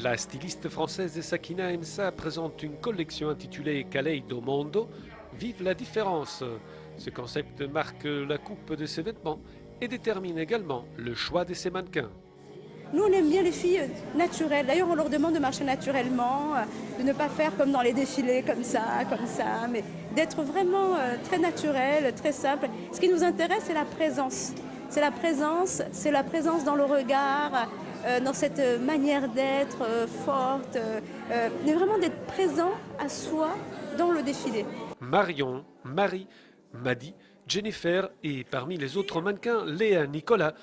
La styliste française Sakina Emsa présente une collection intitulée Kaleido Mondo, Vive la différence. Ce concept marque la coupe de ses vêtements et détermine également le choix de ses mannequins. Nous, on aime bien les filles naturelles. D'ailleurs, on leur demande de marcher naturellement, de ne pas faire comme dans les défilés, comme ça, mais d'être vraiment très naturel, très simple. Ce qui nous intéresse, c'est la présence. C'est la présence dans le regard, dans cette manière d'être forte, mais vraiment d'être présent à soi dans le défilé. Marion, Marie, Madi, Jennifer et parmi les autres mannequins, Léa Nicolas.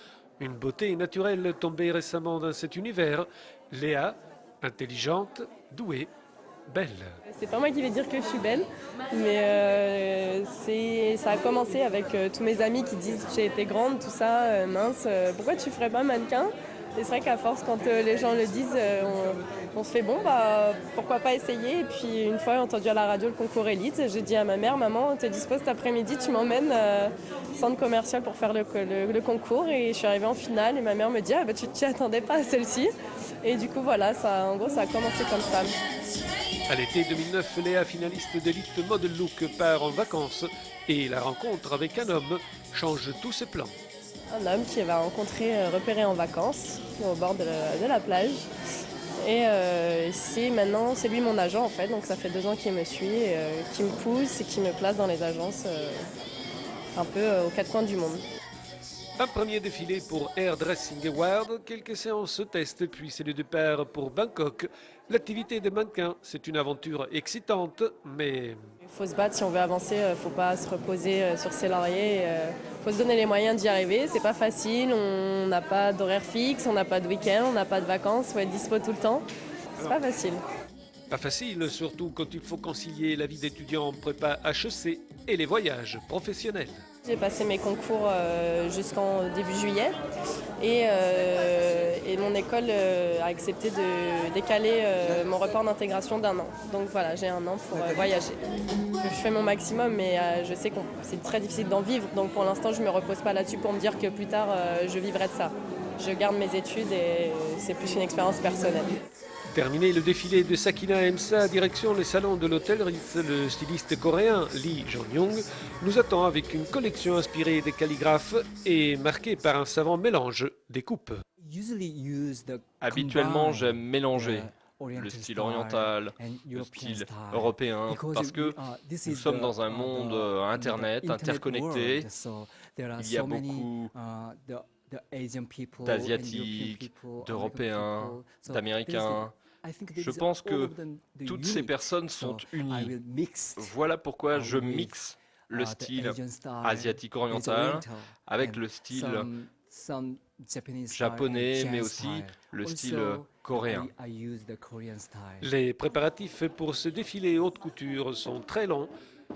Une beauté naturelle tombée récemment dans cet univers. Léa, intelligente, douée, belle. C'est pas moi qui vais dire que je suis belle, mais ça a commencé avec tous mes amis qui disent que j'ai été grande, tout ça, mince, pourquoi tu ferais pas mannequin? Et c'est vrai qu'à force, quand les gens le disent, on se fait bon, bah, pourquoi pas essayer. Et puis une fois, j'ai entendu à la radio le concours élite. J'ai dit à ma mère, maman, t'es dispo cet après-midi, tu m'emmènes au centre commercial pour faire le concours. Et je suis arrivée en finale et ma mère me dit, ah bah tu t'y attendais pas à celle-ci. Et du coup, voilà, en gros, ça a commencé comme ça. À l'été 2009, Léa, finaliste d'Elite Model Look, part en vacances et la rencontre avec un homme change tous ses plans. Un homme qui va rencontrer, repérer en vacances au bord de la plage. Et c'est lui mon agent en fait, donc ça fait 2 ans qu'il me suit, qui me pousse et qui me place dans les agences un peu aux 4 coins du monde. Un premier défilé pour Air Dressing Award, quelques séances test, puis c'est le départ pour Bangkok. L'activité de mannequin, c'est une aventure excitante, mais... Il faut se battre si on veut avancer, il ne faut pas se reposer sur ses lauriers. Il faut se donner les moyens d'y arriver, c'est pas facile, on n'a pas d'horaire fixe, on n'a pas de week-end, on n'a pas de vacances, il faut être dispo tout le temps. C'est pas facile. Pas facile, surtout quand il faut concilier la vie d'étudiant en prépa HEC et les voyages professionnels. J'ai passé mes concours jusqu'en début juillet et mon école a accepté de décaler mon report d'intégration d'1 an. Donc voilà, j'ai 1 an pour voyager. Je fais mon maximum, mais je sais que c'est très difficile d'en vivre. Donc pour l'instant, je ne me repose pas là-dessus pour me dire que plus tard, je vivrai de ça. Je garde mes études et c'est plus une expérience personnelle. Terminé le défilé de Sakina Emsa, direction les salons de l'hôtel Ritz, le styliste coréen Lee Jong-young nous attend avec une collection inspirée des calligraphes et marquée par un savant mélange des coupes. Habituellement, j'aime mélanger le style oriental, le style européen, parce que nous sommes dans un monde Internet, interconnecté. Il y a beaucoup d'Asiatiques, d'Européens, d'Américains. Je pense que toutes ces personnes sont unies. Voilà pourquoi je mixe le style asiatique oriental avec le style japonais, mais aussi le style coréen. Les préparatifs pour ce défilé haute couture sont très longs.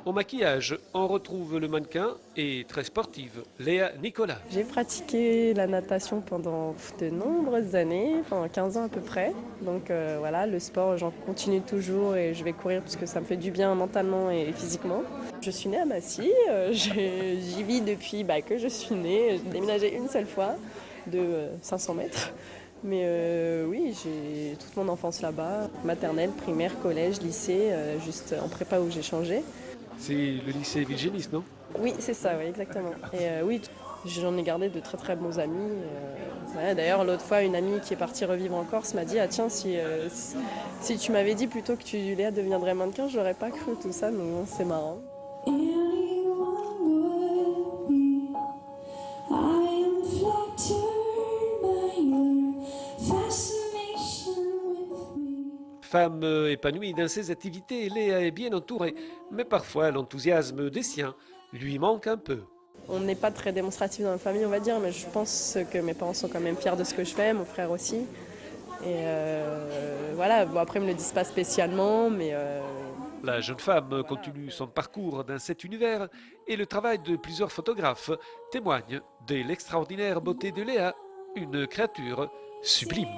Au maquillage, on retrouve le mannequin et très sportive, Léa Nicolas. J'ai pratiqué la natation pendant de nombreuses années, pendant 15 ans à peu près. Donc voilà, le sport, j'en continue toujours et je vais courir parce que ça me fait du bien mentalement et physiquement. Je suis née à Massy, j'y vis depuis que je suis née. J'ai déménagé une seule fois de 500 mètres. Mais oui, j'ai toute mon enfance là-bas, maternelle, primaire, collège, lycée, juste en prépa où j'ai changé. C'est le lycée Vilgenis, non? Oui, c'est ça, oui, exactement. Et oui, j'en ai gardé de très très bons amis. Ouais, d'ailleurs, l'autre fois, une amie qui est partie revivre en Corse m'a dit « Ah tiens, si tu m'avais dit plutôt que Léa deviendrait mannequin, je l'aurais pas cru tout ça, mais bon, c'est marrant. » Femme épanouie dans ses activités, Léa est bien entourée, mais parfois l'enthousiasme des siens lui manque un peu. On n'est pas très démonstratif dans la famille, on va dire, mais je pense que mes parents sont quand même fiers de ce que je fais, mon frère aussi. Et voilà, bon, après ils me le disent pas spécialement, mais... La jeune femme continue son parcours dans cet univers et le travail de plusieurs photographes témoigne de l'extraordinaire beauté de Léa, une créature sublime.